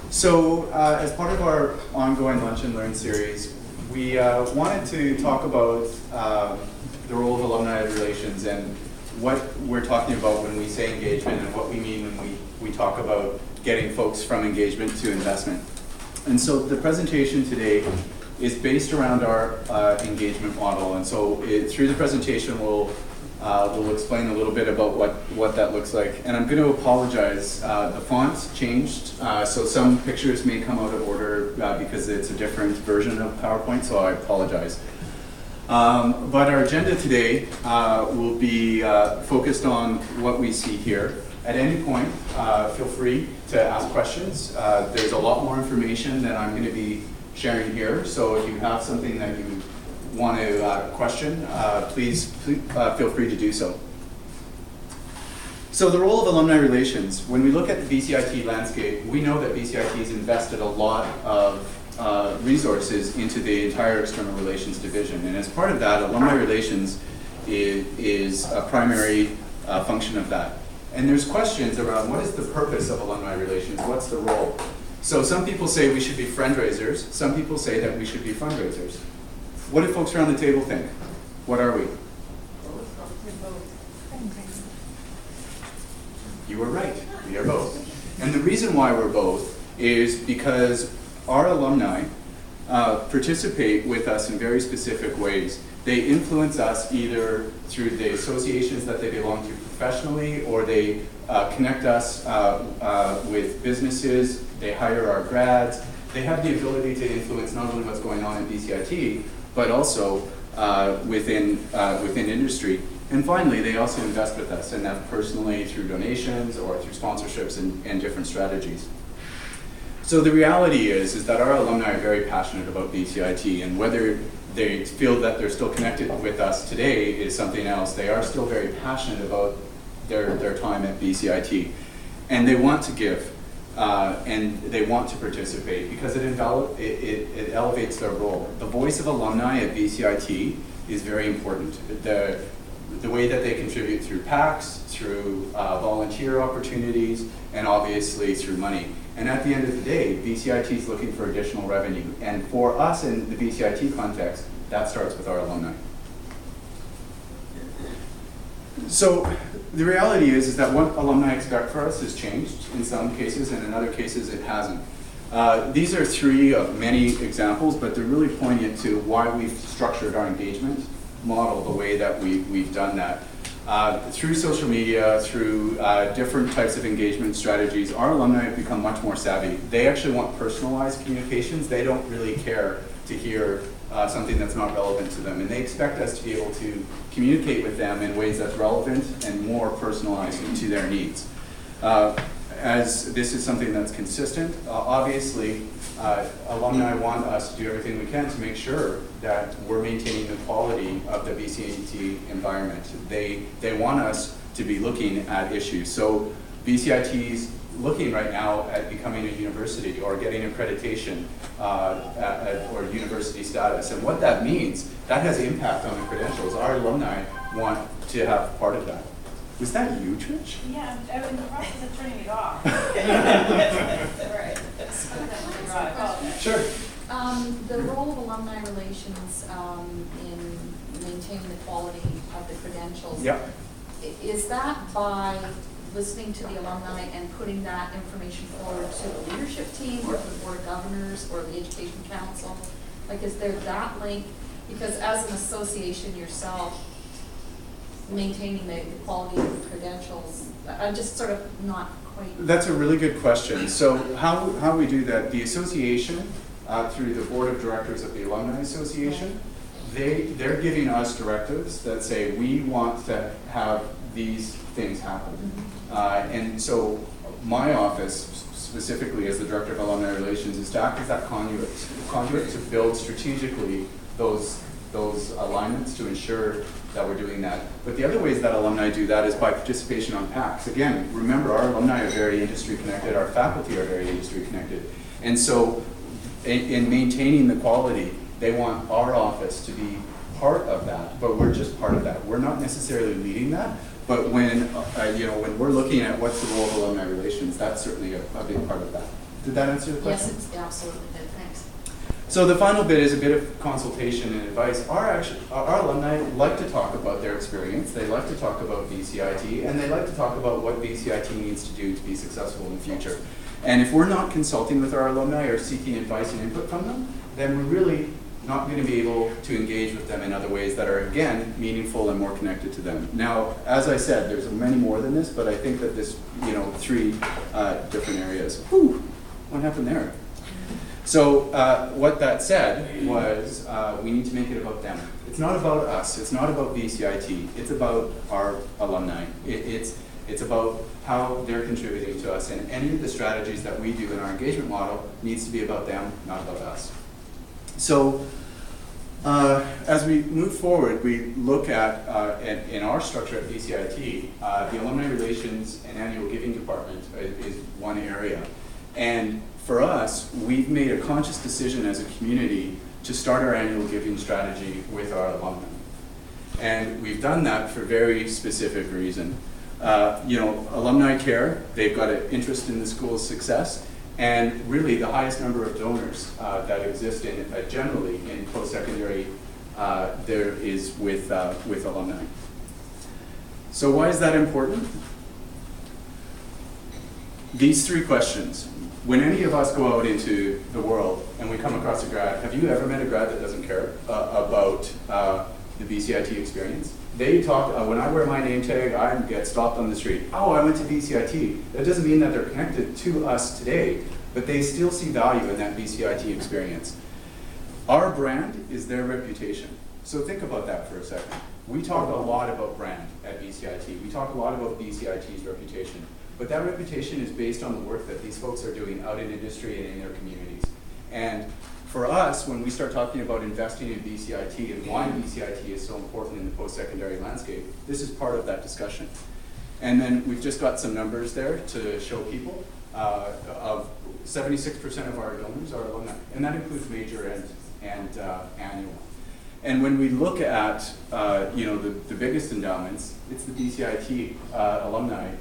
So, as part of our ongoing Lunch and Learn series, we wanted to talk about the role of alumni relations and what we're talking about when we say engagement and what we mean when we talk about getting folks from engagement to investment. And so the presentation today is based around our engagement model. And so through the presentation, we'll explain a little bit about what that looks like. And I'm going to apologize. The font's changed, so some pictures may come out of order because it's a different version of PowerPoint, so I apologize. But our agenda today will be focused on what we see here. At any point, feel free to ask questions. There's a lot more information that I'm going to be sharing here, so if you have something that you want to question, please feel free to do so. So the role of alumni relations, when we look at the BCIT landscape, we know that BCIT has invested a lot of resources into the entire external relations division. And as part of that, alumni relations is a primary function of that. And there's questions around what is the purpose of alumni relations? What's the role? So some people say we should be friend-raisers. Some people say that we should be fundraisers. What do folks around the table think? What are we? You were right. We are both. And the reason why we're both is because our alumni participate with us in very specific ways. They influence us either through the associations that they belong to professionally, or they connect us with businesses. They hire our grads. They have the ability to influence not only what's going on at BCIT, but also within industry. And finally, they also invest with us, and that personally through donations or through sponsorships and different strategies. So the reality is that our alumni are very passionate about BCIT, and whether they feel that they're still connected with us today is something else. They are still very passionate about their time at BCIT, and they want to give. And they want to participate because it elevates their role. The voice of alumni at BCIT is very important. The way that they contribute through PACs, through volunteer opportunities, and obviously through money. And at the end of the day, BCIT is looking for additional revenue. And for us in the BCIT context, that starts with our alumni. So the reality is that what alumni expect for us has changed in some cases, and in other cases it hasn't. These are three of many examples, but they're really poignant to why we've structured our engagement model the way that we've done that. Through social media, through different types of engagement strategies, our alumni have become much more savvy. They actually want personalized communications. They don't really care to hear something that's not relevant to them. And they expect us to be able to communicate with them in ways that's relevant and more personalized to their needs. As this is something that's consistent, obviously alumni want us to do everything we can to make sure that we're maintaining the quality of the BCIT environment. They want us to be looking at issues. So BCIT's looking right now at becoming a university or getting accreditation or university status. And what that means, that has impact on the credentials. Our alumni want to have part of that. Was that you, Trish? Yeah, I'm in the process of turning it off. Right. Sure. The role of alumni relations in maintaining the quality of the credentials. Yep. Is that by listening to the alumni and putting that information forward to the leadership team or to the board of governors or the education council? Like, is there that link? Because as an association yourself, maintaining the quality of the credentials, I'm just sort of not quite. That's a really good question. So how we do that, the association, through the board of directors of the Alumni Association, they're giving us directives that say we want to have these things happen. And so my office, specifically as the Director of Alumni Relations, is to act as that conduit to build strategically those alignments to ensure that we're doing that. But the other ways that alumni do that is by participation on PACs. Again, remember, our alumni are very industry connected, our faculty are very industry connected. And so in maintaining the quality, they want our office to be part of that, but we're just part of that. We're not necessarily leading that, But when, when we're looking at what's the role of alumni relations, that's certainly a big part of that. Did that answer the question? Yes, it's absolutely did, thanks. So the final bit is a bit of consultation and advice. Our alumni like to talk about their experience. They like to talk about BCIT, and they like to talk about what BCIT needs to do to be successful in the future. And if we're not consulting with our alumni or seeking advice and input from them, then we're really not going to be able to engage with them in other ways that are, again, meaningful and more connected to them. Now, as I said, there's many more than this, but I think that this, 3 different areas. Whew, what happened there? So what that said was we need to make it about them. It's not about us. It's not about BCIT. It's about our alumni. It's about how they're contributing to us. And any of the strategies that we do in our engagement model needs to be about them, not about us. So as we move forward, we look at, in our structure at BCIT, the Alumni Relations and Annual Giving Department is one area. And for us, we've made a conscious decision as a community to start our annual giving strategy with our alumni. And we've done that for very specific reason. Alumni care, they've got an interest in the school's success, and really the highest number of donors that exist in generally in post-secondary there is with alumni. So why is that important? These 3 questions. When any of us go out into the world and we come across a grad, have you ever met a grad that doesn't care about the BCIT experience? They talk, when I wear my name tag, I get stopped on the street. Oh, I went to BCIT. That doesn't mean that they're connected to us today, but they still see value in that BCIT experience. Our brand is their reputation. So think about that for a second. We talk a lot about brand at BCIT. We talk a lot about BCIT's reputation. But that reputation is based on the work that these folks are doing out in industry and in their communities. And for us, when we start talking about investing in BCIT and why BCIT is so important in the post-secondary landscape, this is part of that discussion. And then we've just got some numbers there to show people. Of 76% of our donors are alumni, and that includes major and annual. And when we look at the biggest endowments, it's the BCIT alumni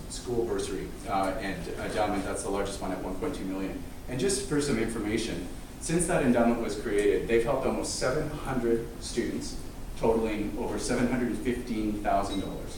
school bursary and endowment. That's the largest one at 1.2 million. And just for some information, since that endowment was created, they've helped almost 700 students, totaling over $715,000.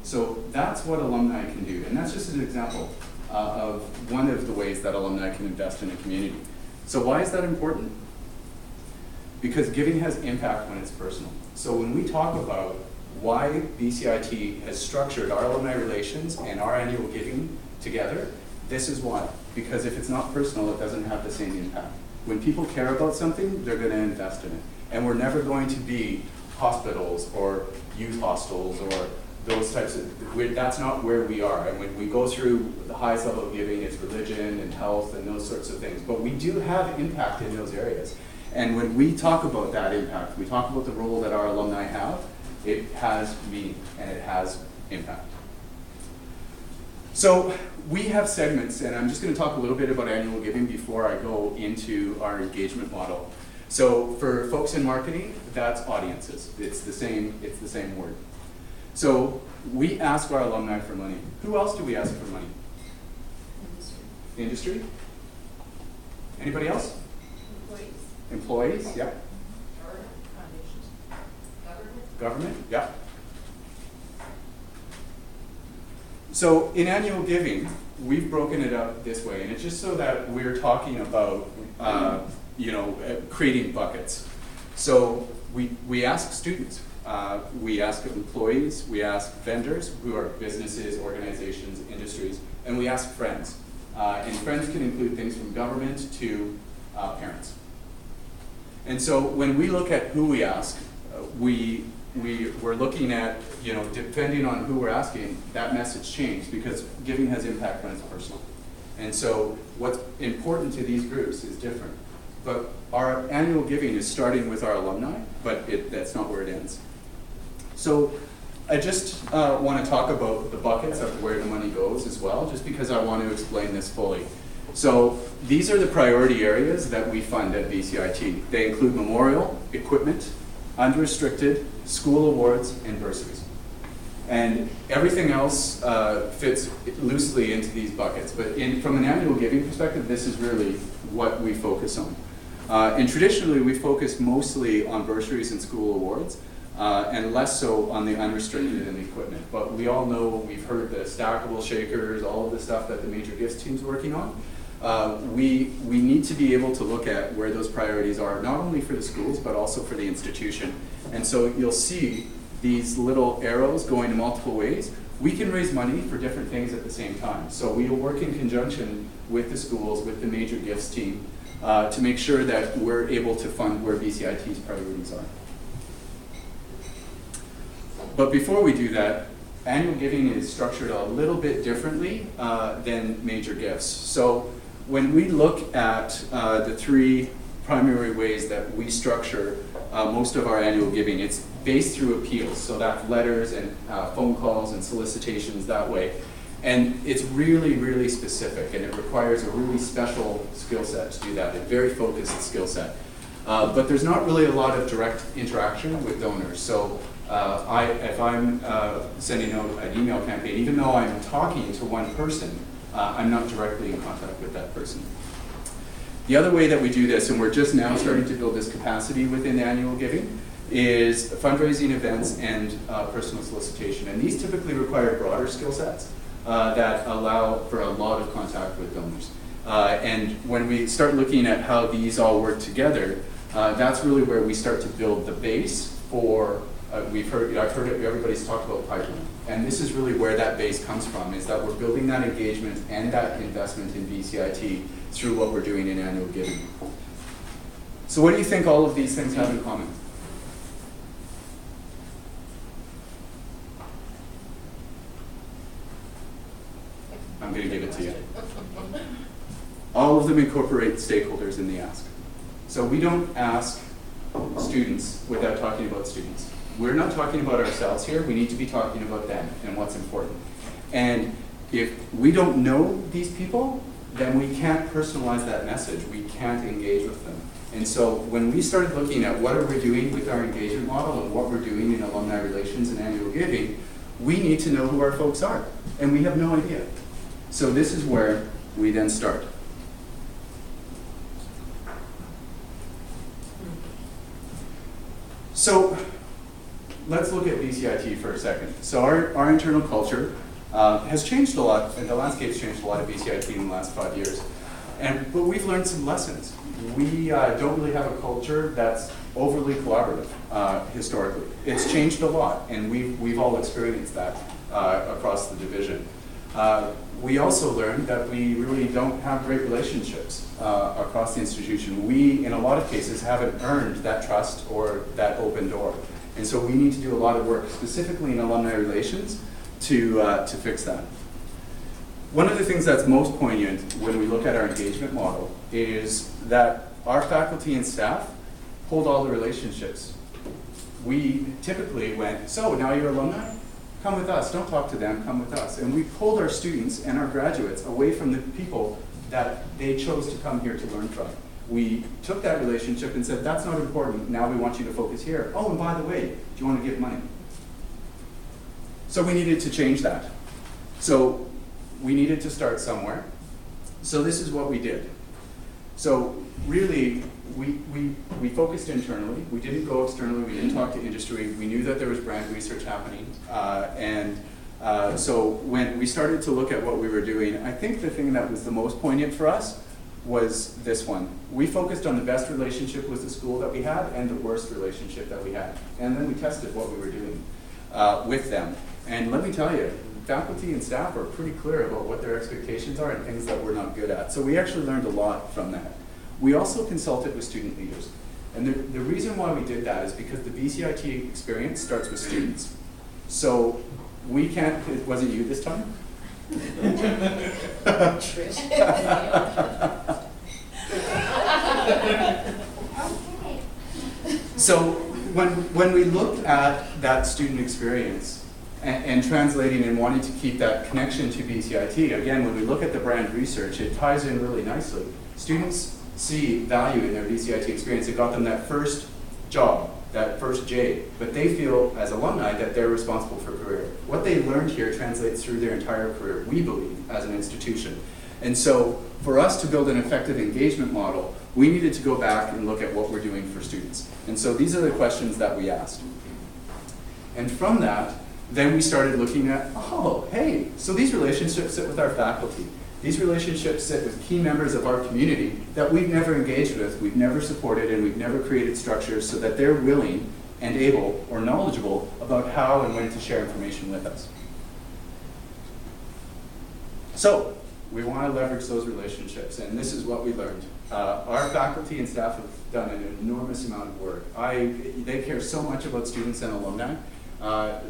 So that's what alumni can do, and that's just an example of one of the ways that alumni can invest in a community. So why is that important? Because giving has impact when it's personal. So when we talk about why BCIT has structured our alumni relations and our annual giving together, this is why. Because if it's not personal, it doesn't have the same impact. When people care about something, they're going to invest in it. And we're never going to be hospitals or youth hostels or those types of, that's not where we are. And when we go through the highest level of giving, it's religion and health and those sorts of things. But we do have impact in those areas. And when we talk about that impact, we talk about the role that our alumni have, it has meaning and it has impact. So we have segments, and I'm just going to talk a little bit about annual giving before I go into our engagement model. So for folks in marketing, that's audiences. It's the same word. So we ask our alumni for money. Who else do we ask for money? Industry? Anybody else? Employees, yeah. Government, yeah. So in annual giving, we've broken it up this way, and it's just so that we're talking about, creating buckets. So we ask students, we ask employees, we ask vendors who are businesses, organizations, industries, and we ask friends. And friends can include things from government to parents. And so when we look at who we ask, we're looking at, depending on who we're asking, that message changes because giving has impact when it's personal. And so what's important to these groups is different. But our annual giving is starting with our alumni, but that's not where it ends. So I just want to talk about the buckets of where the money goes as well, just because I want to explain this fully. So these are the priority areas that we fund at BCIT. They include memorial, equipment, unrestricted, school awards, and bursaries. And everything else fits loosely into these buckets. But from an annual giving perspective, this is really what we focus on. And traditionally, we focus mostly on bursaries and school awards, and less so on the unrestricted and equipment. But we all know, we've heard the stackable shakers, all of the stuff that the major gifts team's working on. We need to be able to look at where those priorities are, not only for the schools, but also for the institution. And so you'll see these little arrows going in multiple ways. We can raise money for different things at the same time. So we will work in conjunction with the schools, with the major gifts team, to make sure that we're able to fund where BCIT's priorities are. But before we do that, annual giving is structured a little bit differently than major gifts. So when we look at the three primary ways that we structure most of our annual giving, it's based through appeals. So that's letters and phone calls and solicitations that way. And it's really, really specific, and it requires a really special skill set to do that, a very focused skill set. But there's not really a lot of direct interaction with donors. So if I'm sending out an email campaign, even though I'm talking to one person, I'm not directly in contact with that person. The other way that we do this, and we're just now starting to build this capacity within annual giving, is fundraising events and personal solicitation. And these typically require broader skill sets that allow for a lot of contact with donors. And when we start looking at how these all work together, that's really where we start to build the base for, I've heard it, everybody's talked about pipeline. And this is really where that base comes from, is that we're building that engagement and that investment in BCIT through what we're doing in annual giving. So what do you think all of these things have in common? I'm going to give it to you. All of them incorporate stakeholders in the ask. So we don't ask students without talking about students. We're not talking about ourselves here. We need to be talking about them and what's important. And if we don't know these people, then we can't personalize that message. We can't engage with them. And so when we started looking at what are we doing with our engagement model and what we're doing in alumni relations and annual giving, we need to know who our folks are. And we have no idea. So this is where we then start. So let's look at BCIT for a second. So our internal culture has changed a lot, and the landscape's changed a lot at BCIT in the last 5 years. But we've learned some lessons. We don't really have a culture that's overly collaborative historically. It's changed a lot, and we've all experienced that across the division. We also learned that we really don't have great relationships across the institution. We, in a lot of cases, haven't earned that trust or that open door. And so we need to do a lot of work, specifically in alumni relations, to fix that. One of the things that's most poignant when we look at our engagement model is that our faculty and staff hold all the relationships. We typically went, so now you're alumni? Come with us, don't talk to them, come with us. And we pulled our students and our graduates away from the people that they chose to come here to learn from. We took that relationship and said, that's not important, now we want you to focus here. Oh, and by the way, do you want to give money? So we needed to change that. So we needed to start somewhere. So this is what we did. So really, we focused internally. We didn't go externally. We didn't talk to industry. We knew that there was brand research happening. So when we started to look at what we were doing, I think the thing that was the most poignant for us was this one. We focused on the best relationship with the school that we had and the worst relationship that we had. And then we tested what we were doing with them. And let me tell you, faculty and staff are pretty clear about what their expectations are and things that we're not good at. So we actually learned a lot from that. We also consulted with student leaders. And the reason why we did that is because the BCIT experience starts with students. So we can't, it wasn't you this time? So when we looked at that student experience and translating and wanting to keep that connection to BCIT, again, when we look at the brand research, it ties in really nicely. Students see value in their BCIT experience. It got them that first job, that first J, but they feel as alumni that they're responsible for career. What they learned here translates through their entire career, we believe, as an institution. And so for us to build an effective engagement model, we needed to go back and look at what we're doing for students. And so these are the questions that we asked. And from that, then we started looking at, oh, hey, so these relationships sit with our faculty. These relationships sit with key members of our community that we've never engaged with, we've never supported, and we've never created structures so that they're willing and able or knowledgeable about how and when to share information with us. So, we want to leverage those relationships, and this is what we learned. Our faculty and staff have done an enormous amount of work. They care so much about students and alumni.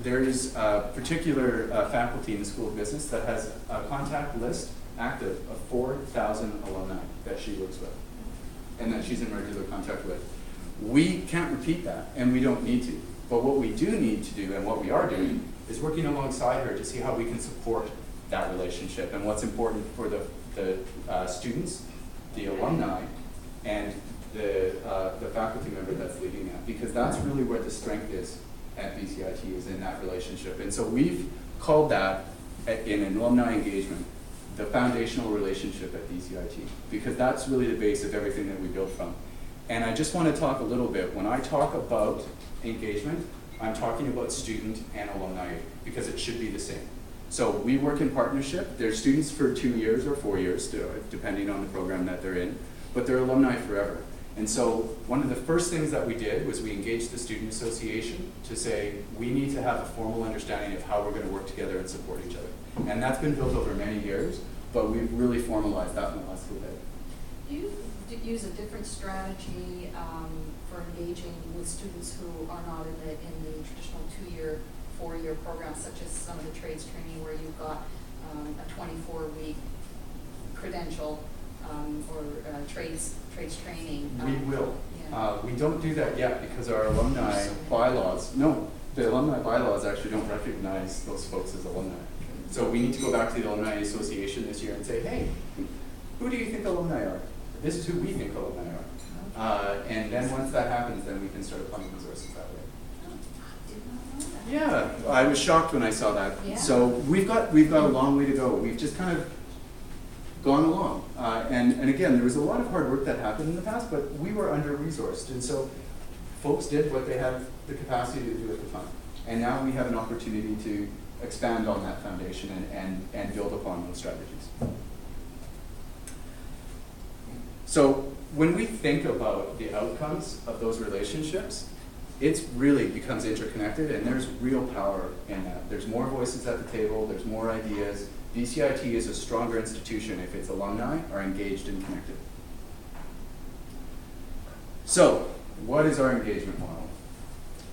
There is a particular faculty in the School of Business that has a contact list active of 4,000 alumni that she works with and that she's in regular contact with. We can't repeat that, and we don't need to. But what we do need to do, and what we are doing, is working alongside her to see how we can support that relationship and what's important for the students, the alumni, and the faculty member that's leading that, because that's really where the strength is at BCIT, is in that relationship. And so we've called that, in an alumni engagement, the foundational relationship at BCIT, because that's really the base of everything that we build from. And I just want to talk a little bit, when I talk about engagement, I'm talking about student and alumni, because it should be the same. So we work in partnership. They're students for 2 years or 4 years, depending on the program that they're in, but they're alumni forever. And so one of the first things that we did was we engaged the Student Association to say, we need to have a formal understanding of how we're going to work together and support each other. And that's been built over many years, but we've really formalized that in the last little bit. Do you use a different strategy for engaging with students who are not in the traditional 2-year, 4-year programs, such as some of the trades training where you've got a 24-week credential or trades training? We will. Yeah. We don't do that yet because our alumni bylaws, the alumni bylaws actually don't recognize those folks as alumni. So we need to go back to the Alumni Association this year and say, hey, who do you think alumni are? This is who we think alumni are. And then once that happens, then we can start applying resources that way. Yeah, I was shocked when I saw that. Yeah. So we've got a long way to go. We've just kind of gone along. And again, there was a lot of hard work that happened in the past, but we were under-resourced. And so folks did what they had the capacity to do at the time. And now we have an opportunity to expand on that foundation and build upon those strategies. So when we think about the outcomes of those relationships, it really becomes interconnected, and there's real power in that. There's more voices at the table, there's more ideas. BCIT is a stronger institution if its alumni are engaged and connected. So, what is our engagement model?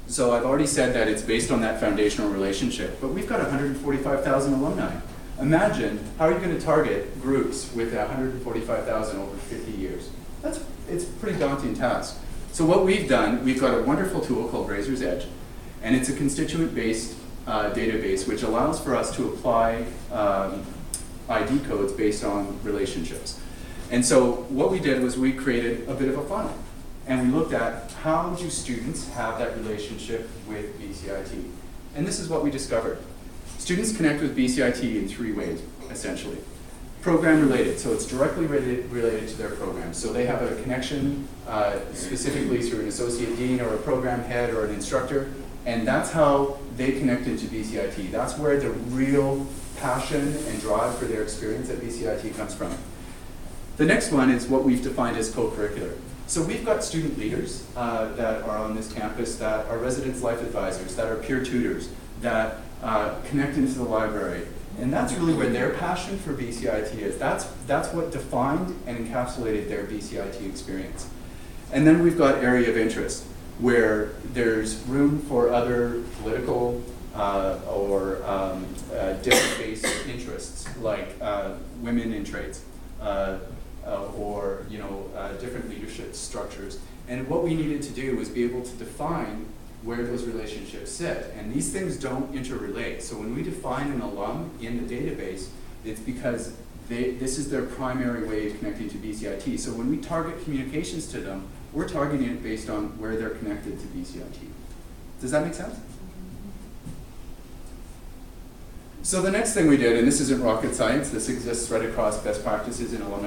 So I've already said that it's based on that foundational relationship, but we've got 145,000 alumni. Imagine how are you going to target groups with 145,000 over 50 years? It's a pretty daunting task. So what we've done, we've got a wonderful tool called Razor's Edge, and it's a constituent-based database which allows for us to apply ID codes based on relationships. And so what we did was we created a bit of a funnel, and we looked at how do students have that relationship with BCIT. And this is what we discovered. Students connect with BCIT in 3 ways, essentially. Program related, so it's directly related to their program. So they have a connection specifically through an associate dean or a program head or an instructor, and that's how they connect into BCIT. That's where the real passion and drive for their experience at BCIT comes from. The next one is what we've defined as co-curricular. So we've got student leaders that are on this campus that are residence life advisors, that are peer tutors, that connect into the library. And that's really where their passion for BCIT is. That's what defined and encapsulated their BCIT experience. And then we've got area of interest, where there's room for other political or different-based interests, like women in trades, or different leadership structures. And what we needed to do was be able to define where those relationships sit. And these things don't interrelate. So when we define an alum in the database, it's because this is their primary way of connecting to BCIT. So when we target communications to them, we're targeting it based on where they're connected to BCIT. Does that make sense? So the next thing we did, and this isn't rocket science, this exists right across best practices in alumni